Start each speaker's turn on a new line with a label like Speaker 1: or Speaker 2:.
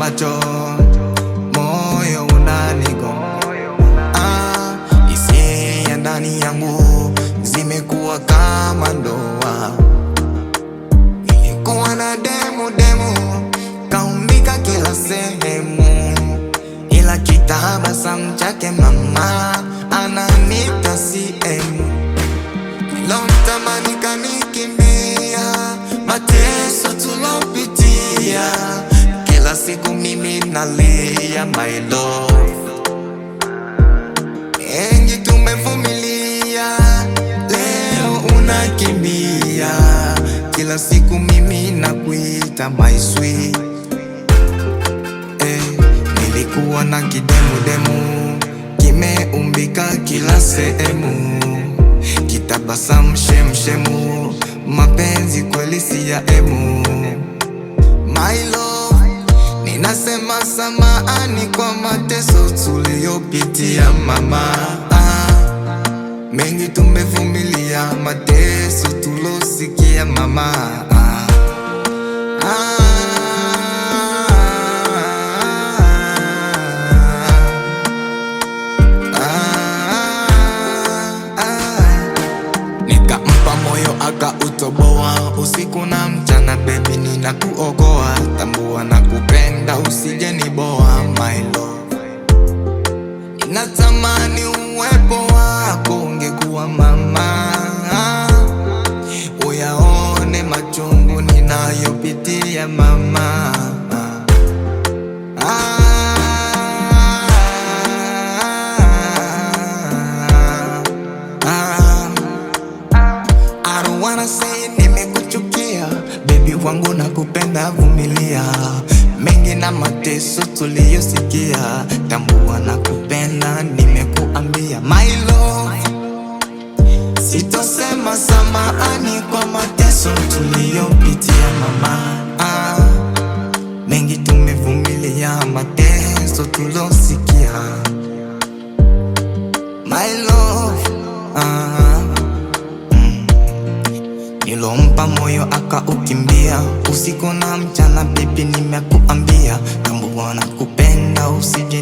Speaker 1: macho, moyo unanigonga. Hisia ndani yangu zimekuwa kama ndoa. Nilikuwa na demu kaumbika kila sehemu, ila kitabasamu chake mama ananita CM. Nilomtamani kanikimbia, mateso tulopitia, kila siku mimi nalia my love. Mengi tumevumilia, leo unakimbia, kila siku mimi nakuita my sweet. Nilikuwa na kidemu kimeumbika kila sehemu, kitabasamu shemshemu, mapenzi kweli si ya emu. My love, ninasema samahani kwa mateso tuliyopitia mama. Mengi tumevumilia, mateso tulosikia mama. Nikampa moyo akautoboa, usiku na mchana baby ninakuokoa. Tambua na kupenda usije niboa my love. Ninatamani uwepo wako ungekuwa mama, uyaone machungu ninayopitia mama. I don't wanna say nimekuchukia, baby wangu nakupenda, vumilia. Mengi na mateso tuliyosikia, tambua nakupenda, nimekuambia my love. Sitosema samahani kwa mateso tuliyopitia mama. Mengi tumevumilia, mateso tulosikia my love. Nilompa moyo akaukimbia, usiku na mchana baby nimekuambia, tambua nakupenda usije